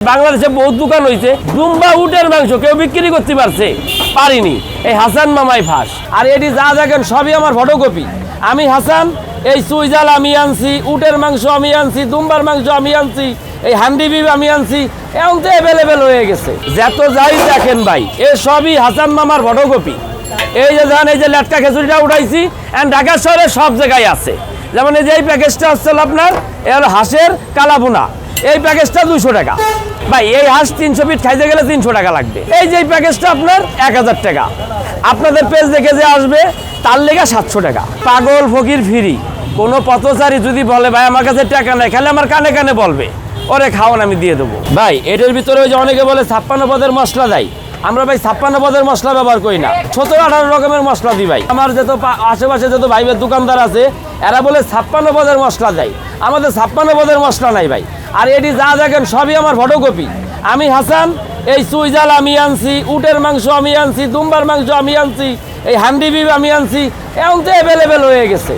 বাংলাদেশে বহুত দোকান হয়েছে দুম্বা উটের মাংস কেউ বিক্রি করতে পারছে পারিনি এই হাসান মামাই ফাঁস আর এটি যা দেখেন সবই আমার ফটোকপি আমি হাসান এই সুইজাল আমি আনছি উটের মাংস আমি আনছি দুম্বার মাংস আমি আনছি এই হান্ডি বিফ আমি আনছি এখন তো অ্যাভেলেবেল হয়ে গেছে যত যাই দেখেন ভাই এ সবই হাসান মামার ফটোকপি এই যে জান এই যে লেটকা খিচুড়িটা উঠাইছি এন্ড ঢাকা শহরে সব জায়গায় আছে যেমন এই যে এই প্যাকেজটা হচ্ছে আপনার এর হাঁসের কালাভুনা এই প্যাকেজটা 200 টাকা ভাই এই হাঁস 300 ফিট খাইতে গেলে 300 টাকা লাগবে এই যে প্যাকেজটা আপনার 1000 টাকা আপনাদের পেজ দেখে যে আসবে তার লেগে 700 টাকা পাগল ফকির ফ্রি কোনো পথচারী যদি বলে ভাই আমার কাছে টাকা নাই খালি আমার কানে কানে বলবে ওরে খাওয়ান আমি দিয়ে দেবো ভাই এটার ভিতরে ওই যে অনেকে বলে 56 পদের মশলা দেয় আমরা ভাই 56 পদের মশলা ব্যবহার করি না 17-18 রকমের মশলা দিই ভাই আমার যত আশেপাশে যত ভাইবের দোকানদার আছে এরা বলে 56 পদের মশলা দেয় আমাদের 56 পদের মশলা নাই ভাই আর এটি যা দেখেন সবই আমার ফটোকপি আমি হাসান এই সুইজাল আমি আনছি উটের মাংস আমি আনছি দুম্বার মাংস আমি আনছি এই হান্ডি বিফ আমি আনছি এখন তো অ্যাভেলেবেল হয়ে গেছে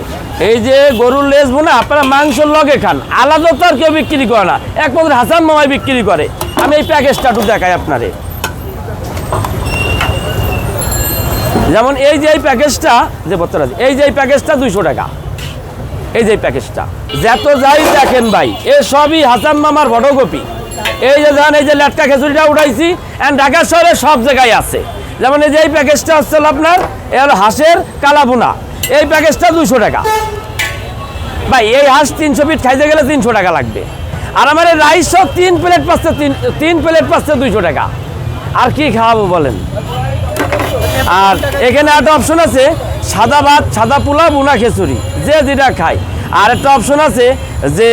এই যে গরুর লেজ বোনা আপনারা মাংসর লগে খান আলাদা তো আর কেউ বিক্রি করে না একমাত্র হাসান মামাই বিক্রি করে আমি এই প্যাকেজটা একটু দেখাই আপনারে যেমন এই যে এই প্যাকেজটা যে বর্তমান এই যে এই প্যাকেজটা 200 টাকা এই যে প্যাকেজটা যত যাই দেখেন ভাই এ সবই হাসান মামার ফটোকপি এই যে জান এই যে লেটকা খিচুড়িটা উঠাইছি এন্ড ঢাকা শহরে সব জায়গায় আছে যেমন এই যে এই প্যাকেজটা হচ্ছে আপনার এর হাঁসের কালাভুনা এই প্যাকেজটা 200 টাকা ভাই এই হাঁস 300 ফিট খাইতে গেলে 300 টাকা লাগবে আর আমার এই রাইস সব 3 প্লেট পাচ্ছে 3 প্লেট পাচ্ছে 200 টাকা আর কি খাওয়াবো বলেন আর এখানে একটা অপশন আছে সাদা ভাত সাদা পোলাও বুনা খিচুড়ি যে যেটা খায় আর একটা অপশন আছে যে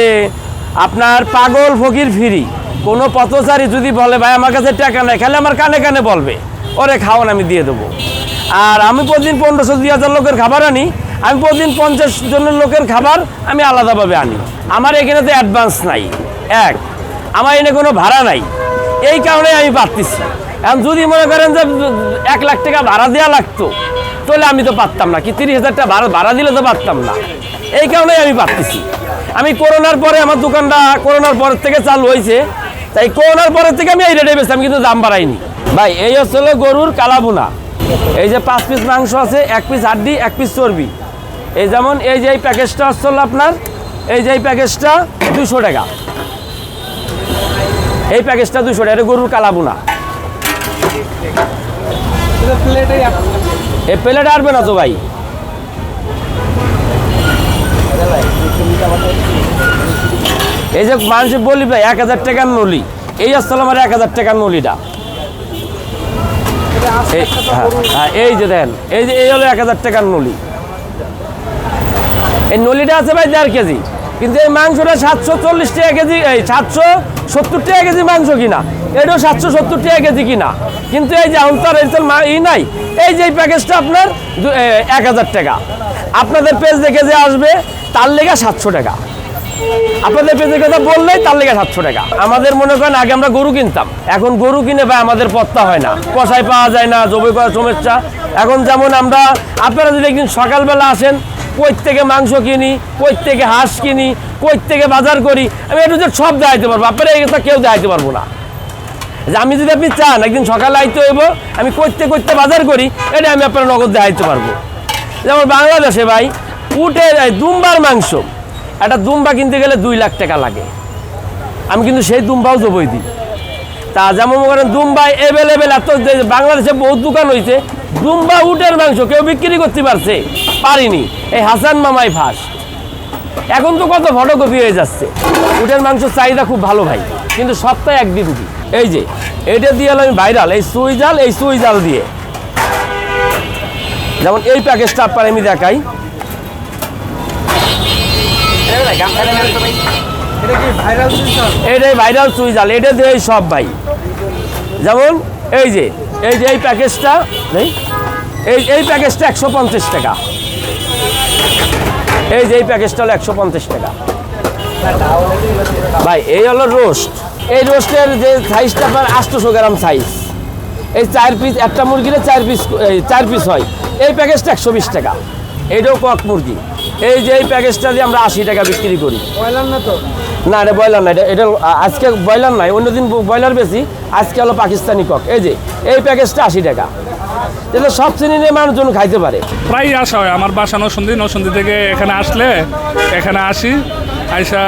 আপনার পাগল ফকির ফ্রি কোনো পথচারী যদি বলে ভাই আমার কাছে টাকা নাই খালি আমার কানে কানে বলবে ওরে খাওয়ান আমি দিয়ে দেবো আর আমি প্রতিদিন 1500-2000 লোকের খাবার আনি আমি প্রতিদিন 50 জনের লোকের খাবার আমি আলাদাভাবে আনি আমার এখানে তো অ্যাডভান্স নাই আমার এখানে কোনো ভাড়া নাই এই কারণে আমি পারতেছি এখন যদি মনে করেন যে 1 লাখ টাকা ভাড়া দেওয়া লাগতো তাহলে আমি তো পারতাম না কি 30,000 টাকা ভাড়া দিলে তো পারতাম না এই কারণেই আমি পারতেছি আমি করোনার পরে আমার দোকানটা করোনার পরের থেকে চালু হয়েছে তাই করোনার পরের থেকে আমি এই রেটে বেচতাম কিন্তু দাম বাড়াইনি ভাই এই হচ্ছে গরুর কালাভুনা এই যে 5 পিস মাংস আছে 1 পিস হাড্ডি 1 পিস চর্বি এই যেমন এই যে এই প্যাকেজটা হচ্ছে আপনার এই যে এই প্যাকেজটা 200 টাকা এই প্যাকেজটা 200 টাকা এটা গরুর কালাভুনা এই প্লেট আসবে না তো ভাই এই যে মানুষ বলি ভাই 1000 টাকার নলি এই আসলে আমার 1000 টাকার নলিটা এই যে দেন এই যে এই হলো 1000 টাকার নলি এই নলিটা আছে ভাই 1.5 কেজি কিন্তু এই মাংসটা 740 টাকা কেজি এই 770 টাকা কেজি মাংস কিনা এটাও 770 টাকা কেজি কিনা কিন্তু এই যে অন্তর নাই এই যে প্যাকেজটা আপনার 1000 টাকা আপনাদের পেজ দেখে যে আসবে তার লেগে 700 টাকা আপনাদের পেজের কথা বললেই তার লেগে 700 টাকা আমাদের মনে করেন আগে আমরা গরু কিনতাম এখন গরু কিনে ভাই আমাদের পত্তা হয় না কষাই পাওয়া যায় না জবাই করার সমস্যা এখন যেমন আমরা আপনারা যদি একদিন সকালবেলা আসেন কই থেকে মাংস কিনি কই থেকে হাঁস কিনি কই থেকে বাজার করি আমি একটু সব দেখাইতে পারবো আপনারা এই কথা কেউ দেখাইতে পারবো না যে আমি যদি আপনি চান একদিন সকালে আইতে হইব আমি করতে বাজার করি এটা আমি আপনার নগদ দেখাইতে পারবো যেমন বাংলাদেশে ভাই উটের দুম্বার মাংস একটা দুম্বা কিনতে গেলে 2 লাখ টাকা লাগে আমি কিন্তু সেই দুম্বাও জবই দিই তা যেমন করেন দুম্বাই অ্যাভেলেবেল এত বাংলাদেশে বহুত দোকান হয়েছে দুম্বা উটের মাংস কেউ বিক্রি করতে পারছে পারিনি এই হাসান মামাই ফাঁস এখন তো কত ফটোকপি হয়ে যাচ্ছে উটের মাংসের চাহিদা খুব ভালো ভাই কিন্তু সপ্তাহে 1 দিন দিই এই যে এটা দিয়ে আমি ভাইরাল এই সুইজাল দিয়ে যেমন এই প্যাকেজটা আপনার আমি দেখাই এটাই ভাইরাল সুইজাল এটা দিয়ে সব ভাই যেমন এই যে এই প্যাকেজটা এই প্যাকেজটা 150 টাকা এই যে এই প্যাকেজটা হলো 150 টাকা ভাই এই হলো রোস্ট এই রোস্টের যে সাইজটা আপনার 800 গ্রাম সাইজ এই 4 পিস একটা মুরগির 4 পিস হয় এই প্যাকেজটা 120 টাকা এইটাও কক মুরগি এই যে এই প্যাকেজটা দিয়ে আমরা 80 টাকা বিক্রি করি না এটা ব্রয়লার না, এটা আজকে ব্রয়লার নাই, অন্যদিন ব্রয়লার বেশি, আজকে হলো পাকিস্তানি কক। এই প্যাকেজটা 80 টাকা, যেটা সব শ্রেণীর মানুষজন খাইতে পারে। প্রায় আসা হয় আমার বাসা নরসিংদী থেকে এখানে আসলে এখানে আসি, আইসা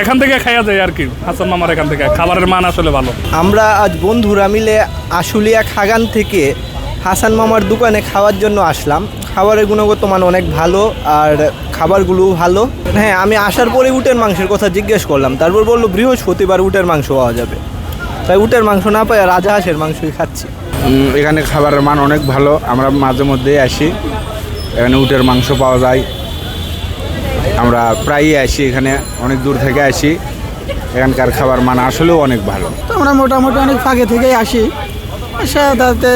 এখান থেকে খাইয়া যায় আর কি। হাসান মামার এখান থেকে খাবারের মান আসলে ভালো। আমরা আজ বন্ধুরা মিলে আশুলিয়া খাগান থেকে হাসান মামার দোকানে খাওয়ার জন্য আসলাম। খাবারের গুণগত মান অনেক ভালো আর খাবারগুলোও ভালো। হ্যাঁ, আমি আসার পরে উটের মাংসের কথা জিজ্ঞেস করলাম, তারপর বললো বৃহস্পতিবার উটের মাংস পাওয়া যাবে, তাই উটের মাংস না পাই রাজা হাঁসের মাংসই খাচ্ছি। এখানে খাবারের মান অনেক ভালো, আমরা মাঝে মধ্যেই আসি, এখানে উটের মাংস পাওয়া যায়, আমরা প্রায়ই আসি, এখানে অনেক দূর থেকে আসি, এখানকার খাবার মান আসলেও অনেক ভালো। তো আমরা মোটামুটি অনেক আগে থেকেই আসি, সাথে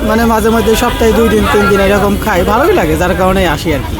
মানে মাঝে মধ্যে সপ্তাহে 2 দিন 3 দিন এরকম খাই, ভালোই লাগে, যার কারণে আসি আর কি।